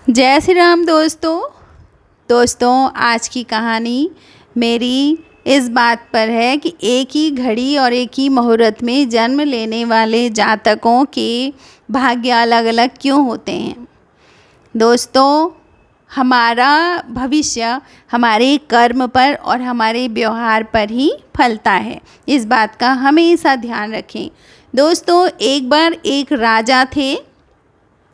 जय श्री राम दोस्तों आज की कहानी मेरी इस बात पर है कि एक ही घड़ी और एक ही मुहूर्त में जन्म लेने वाले जातकों के भाग्य अलग अलग क्यों होते हैं। दोस्तों, हमारा भविष्य हमारे कर्म पर और हमारे व्यवहार पर ही फलता है। इस बात का हमेशा ध्यान रखें। दोस्तों, एक बार एक राजा थे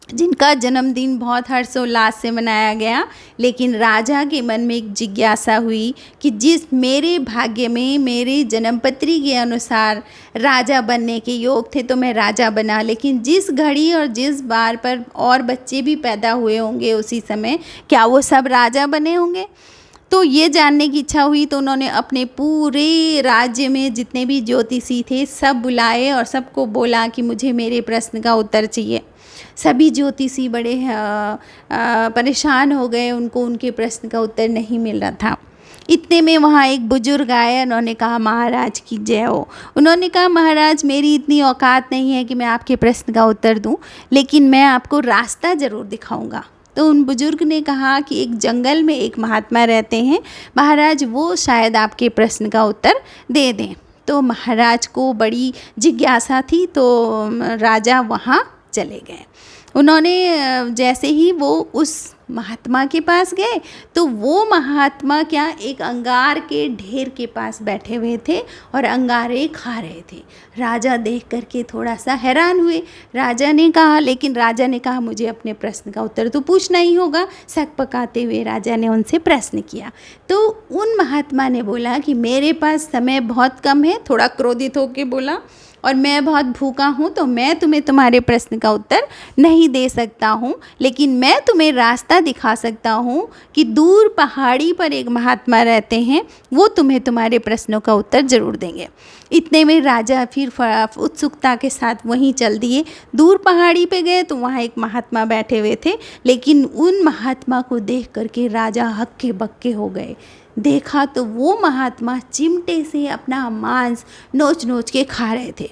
जिनका जन्मदिन बहुत हर्षोल्लास से मनाया गया, लेकिन राजा के मन में एक जिज्ञासा हुई कि जिस मेरे भाग्य में मेरे जन्मपत्री के अनुसार राजा बनने के योग थे तो मैं राजा बना, लेकिन जिस घड़ी और जिस बार पर और बच्चे भी पैदा हुए होंगे उसी समय, क्या वो सब राजा बने होंगे। तो ये जानने की इच्छा हुई तो उन्होंने अपने पूरे राज्य में जितने भी ज्योतिषी थे सब बुलाए और सबको बोला कि मुझे मेरे प्रश्न का उत्तर चाहिए। सभी ज्योतिषी बड़े परेशान हो गए, उनको उनके प्रश्न का उत्तर नहीं मिल रहा था। इतने में वहाँ एक बुजुर्ग आए, उन्होंने कहा महाराज की जय हो। उन्होंने कहा महाराज, मेरी इतनी औकात नहीं है कि मैं आपके प्रश्न का उत्तर दूं, लेकिन मैं आपको रास्ता ज़रूर दिखाऊंगा। तो उन बुजुर्ग ने कहा कि एक जंगल में एक महात्मा रहते हैं महाराज, वो शायद आपके प्रश्न का उत्तर दे दें। तो महाराज को बड़ी जिज्ञासा थी, तो राजा वहाँ चले गए। उन्होंने जैसे ही वो उस महात्मा के पास गए तो वो महात्मा क्या एक अंगार के ढेर के पास बैठे हुए थे और अंगारे खा रहे थे। राजा देख करके थोड़ा सा हैरान हुए। राजा ने कहा मुझे अपने प्रश्न का उत्तर तो पूछना ही होगा। शक पकाते हुए राजा ने उनसे प्रश्न किया। तो उन महात्मा ने बोला कि मेरे पास समय बहुत कम है, थोड़ा क्रोधित होकर बोला, और मैं बहुत भूखा हूँ, तो मैं तुम्हें तुम्हारे प्रश्न का उत्तर नहीं दे सकता हूँ, लेकिन मैं तुम्हें रास्ता दिखा सकता हूँ कि दूर पहाड़ी पर एक महात्मा रहते हैं, वो तुम्हें तुम्हारे प्रश्नों का उत्तर ज़रूर देंगे। इतने में राजा फिर उत्सुकता के साथ वहीं चल दिए। दूर पहाड़ी पे गए तो वहाँ एक महात्मा बैठे हुए थे, लेकिन उन महात्मा को देख करके राजा हक्के बक्के हो गए। देखा तो वो महात्मा चिमटे से अपना मांस नोच नोच के खा रहे थे।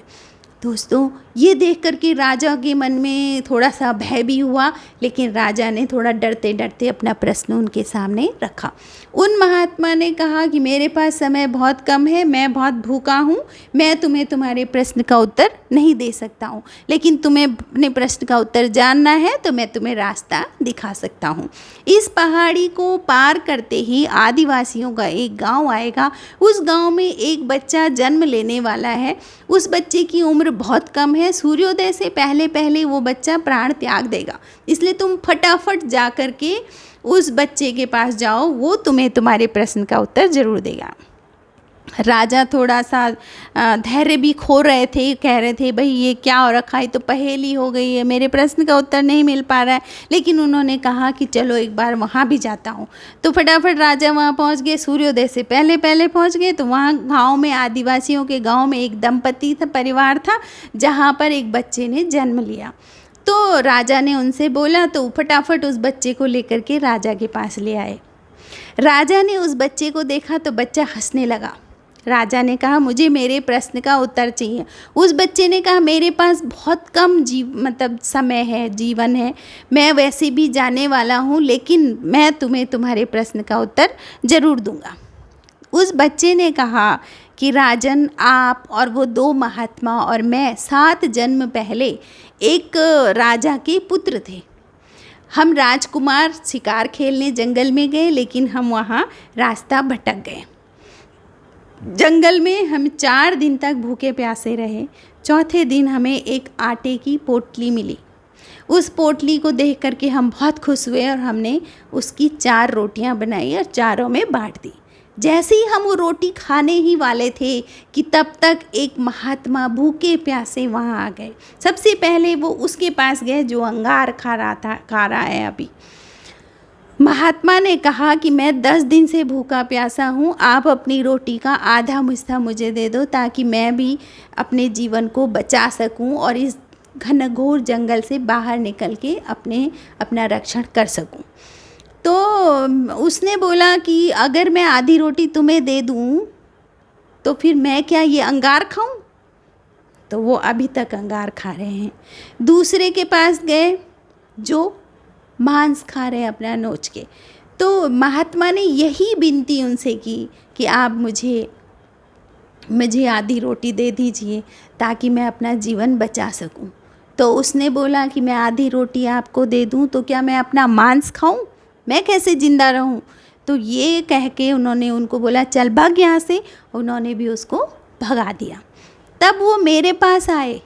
दोस्तों, ये देख कर के राजा के मन में थोड़ा सा भय भी हुआ, लेकिन राजा ने थोड़ा डरते डरते अपना प्रश्न उनके सामने रखा। उन महात्मा ने कहा कि मेरे पास समय बहुत कम है, मैं बहुत भूखा हूँ, मैं तुम्हें तुम्हारे प्रश्न का उत्तर नहीं दे सकता हूँ, लेकिन तुम्हें अपने प्रश्न का उत्तर जानना है तो मैं तुम्हें रास्ता दिखा सकता हूँ। इस पहाड़ी को पार करते ही आदिवासियों का एक गाँव आएगा। उस गाँव में एक बच्चा जन्म लेने वाला है। उस बच्चे की उम्र बहुत कम है, सूर्योदय से पहले पहले वो बच्चा प्राण त्याग देगा, इसलिए तुम फटाफट जा कर के उस बच्चे के पास जाओ, वो तुम्हें तुम्हारे प्रश्न का उत्तर ज़रूर देगा। राजा थोड़ा सा धैर्य भी खो रहे थे, कह रहे थे भाई ये क्या हो रखा है, तो पहेली हो गई है, मेरे प्रश्न का उत्तर नहीं मिल पा रहा है। लेकिन उन्होंने कहा कि चलो एक बार वहाँ भी जाता हूँ। तो फटाफट राजा वहाँ पहुँच गए, सूर्योदय से पहले पहले पहुँच गए। तो वहाँ गाँव में, आदिवासियों के गाँव में एक दंपति था, परिवार था, जहाँ पर एक बच्चे ने जन्म लिया। तो राजा ने उनसे बोला, तो फटाफट उस बच्चे को लेकर के राजा के पास ले आए। राजा ने उस बच्चे को देखा तो बच्चा हंसने लगा। राजा ने कहा मुझे मेरे प्रश्न का उत्तर चाहिए। उस बच्चे ने कहा मेरे पास बहुत कम समय है, जीवन है, मैं वैसे भी जाने वाला हूँ, लेकिन मैं तुम्हें तुम्हारे प्रश्न का उत्तर ज़रूर दूंगा। उस बच्चे ने कहा कि राजन, आप और वो दो महात्मा और मैं 7 जन्म पहले एक राजा के पुत्र थे। हम राजकुमार शिकार खेलने जंगल में गए, लेकिन हम वहाँ रास्ता भटक गए। जंगल में हम 4 दिन तक भूखे प्यासे रहे। चौथे दिन हमें एक आटे की पोटली मिली। उस पोटली को देख करके हम बहुत खुश हुए और हमने उसकी 4 रोटियां बनाई और चारों में बांट दी। जैसे ही हम वो रोटी खाने ही वाले थे कि तब तक एक महात्मा भूखे प्यासे वहाँ आ गए। सबसे पहले वो उसके पास गए जो अंगार खा रहा है अभी। महात्मा ने कहा कि मैं 10 दिन से भूखा प्यासा हूँ, आप अपनी रोटी का आधा हिस्सा मुझे दे दो ताकि मैं भी अपने जीवन को बचा सकूँ और इस घनघोर जंगल से बाहर निकल के अपना रक्षण कर सकूँ। तो उसने बोला कि अगर मैं आधी रोटी तुम्हें दे दूँ तो फिर मैं क्या ये अंगार खाऊँ? तो वो अभी तक अंगार खा रहे हैं। दूसरे के पास गए जो मांस खा रहे हैं अपना नोच के। तो महात्मा ने यही विनती उनसे की कि आप मुझे आधी रोटी दे दीजिए ताकि मैं अपना जीवन बचा सकूं। तो उसने बोला कि मैं आधी रोटी आपको दे दूं तो क्या मैं अपना मांस खाऊं, मैं कैसे ज़िंदा रहूं। तो ये कह के उन्होंने उनको बोला चल भाग यहाँ से। उन्होंने भी उसको भगा दिया। तब वो मेरे पास आए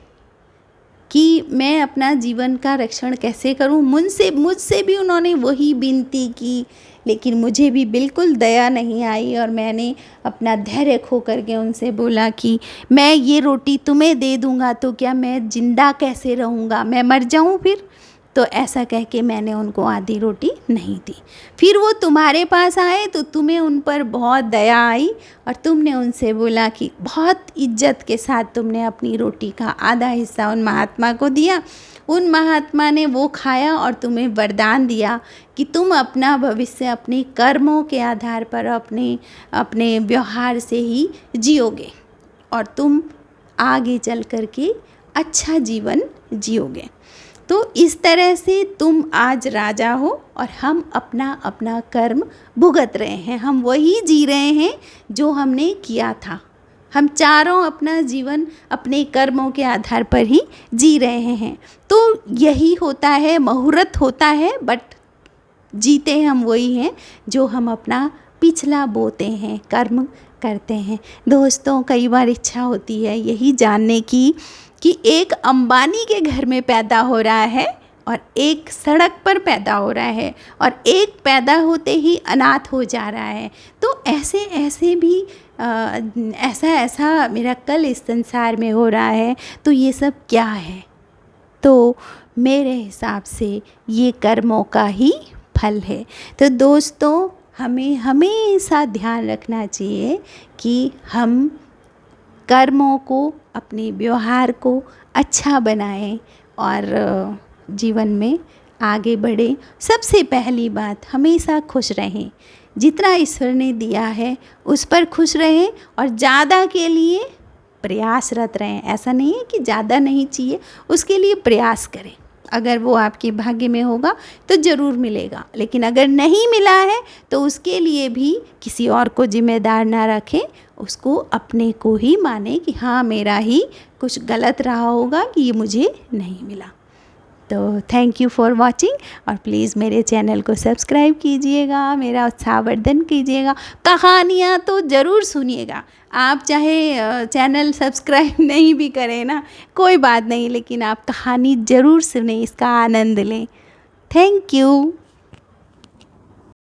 कि मैं अपना जीवन का रक्षण कैसे करूं। मुझसे भी उन्होंने वही विनती की, लेकिन मुझे भी बिल्कुल दया नहीं आई और मैंने अपना धैर्य खो करके उनसे बोला कि मैं ये रोटी तुम्हें दे दूंगा तो क्या मैं ज़िंदा कैसे रहूँगा, मैं मर जाऊँ फिर। तो ऐसा कह के मैंने उनको आधी रोटी नहीं दी। फिर वो तुम्हारे पास आए तो तुम्हें उन पर बहुत दया आई और तुमने उनसे बोला कि बहुत इज्जत के साथ तुमने अपनी रोटी का आधा हिस्सा उन महात्मा को दिया। उन महात्मा ने वो खाया और तुम्हें वरदान दिया कि तुम अपना भविष्य अपने कर्मों के आधार पर अपने व्यवहार से ही जियोगे और तुम आगे चल कर के अच्छा जीवन जियोगे। तो इस तरह से तुम आज राजा हो और हम अपना अपना कर्म भुगत रहे हैं, हम वही जी रहे हैं जो हमने किया था। हम चारों अपना जीवन अपने कर्मों के आधार पर ही जी रहे हैं। तो यही होता है, मुहूर्त होता है, बट जीते हम वही हैं जो हम अपना पिछला बोते हैं, कर्म करते हैं। दोस्तों, कई बार इच्छा होती है यही जानने की कि एक अंबानी के घर में पैदा हो रहा है और एक सड़क पर पैदा हो रहा है और एक पैदा होते ही अनाथ हो जा रहा है। तो ऐसे ऐसे भी ऐसा मिरेकल इस संसार में हो रहा है। तो ये सब क्या है? तो मेरे हिसाब से ये कर्मों का ही फल है। तो दोस्तों, हमें हमेशा ध्यान रखना चाहिए कि हम कर्मों को, अपने व्यवहार को अच्छा बनाएं और जीवन में आगे बढ़ें। सबसे पहली बात, हमेशा खुश रहें। जितना ईश्वर ने दिया है उस पर खुश रहें और ज़्यादा के लिए प्रयासरत रहें। ऐसा नहीं है कि ज़्यादा नहीं चाहिए, उसके लिए प्रयास करें। अगर वो आपके भाग्य में होगा तो ज़रूर मिलेगा, लेकिन अगर नहीं मिला है तो उसके लिए भी किसी और को जिम्मेदार ना रखें, उसको अपने को ही माने कि हाँ, मेरा ही कुछ गलत रहा होगा कि ये मुझे नहीं मिला। तो थैंक यू फॉर वॉचिंग और प्लीज़ मेरे चैनल को सब्सक्राइब कीजिएगा, मेरा उत्साहवर्धन कीजिएगा। कहानियाँ तो ज़रूर सुनिएगा। आप चाहे चैनल सब्सक्राइब नहीं भी करें ना, कोई बात नहीं, लेकिन आप कहानी ज़रूर सुनें, इसका आनंद लें। Thank you.